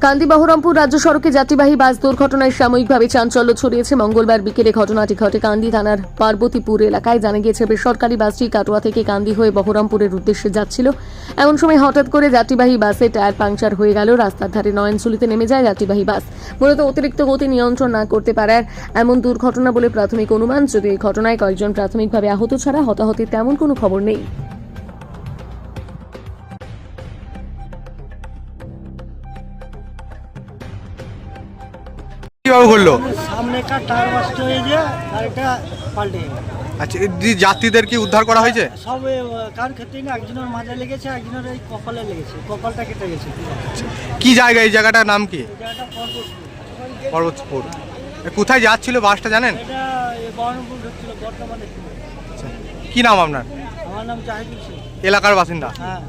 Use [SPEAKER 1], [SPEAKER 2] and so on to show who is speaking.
[SPEAKER 1] কান্দি বহরমপুর রাজ্য সড়কে যাত্রীবাহী বাস দুর্ঘটনায় সাময়িকভাবে চাঞ্চল্য ছড়িয়েছে। মঙ্গলবার বিকেলে ঘটনাটি ঘটে কান্দি থানার পার্বতীপুর এলাকায়। জানা গিয়েছে, বেসরকারি বাসটি কাটোয়া থেকে কান্দি হয়ে বহরমপুরের উদ্দেশ্যে যাচ্ছিল। এমন সময় হঠাৎ করে যাত্রীবাহী বাসে টায়ার পাংচার হয়ে গেল। রাস্তার ধারে নয়নছুলিতে নেমে যায় যাত্রীবাহী বাস। মূলত অতিরিক্ত গতি নিয়ন্ত্রণ না করতে পারার এমন দুর্ঘটনা বলে প্রাথমিক অনুমান। যদিও এই ঘটনায় কয়েকজন প্রাথমিকভাবে আহত ছাড়া হতাহতের তেমন কোনো খবর নেই।
[SPEAKER 2] কিভাবে ঘটলো?
[SPEAKER 3] সামনে একটা টায়ার বাস্ট হয়ে যে গাড়িটা পাল্টে গেল।
[SPEAKER 2] আচ্ছা, এই যাত্রীদের কি উদ্ধার করা হয়েছে?
[SPEAKER 3] সব কার ক্ষেত্রে না, একজনের মাথায় লেগেছে, একজনের এই কপালে লেগেছে, কপালটা কেটে গেছে।
[SPEAKER 2] কি জায়গা, এই জায়গাটার নাম কি?
[SPEAKER 3] এই জায়গাটা পর্বতপুর।
[SPEAKER 2] পর্বতপুর। কোথায় যাচ্ছিল বাসটা জানেন?
[SPEAKER 3] এটা বহরমপুর ঢুকছিল, বর্তমানে।
[SPEAKER 2] কি নাম আপনার?
[SPEAKER 3] আমার নাম জাহিদুল শেখ।
[SPEAKER 2] এলাকার বাসিন্দা?
[SPEAKER 3] হ্যাঁ।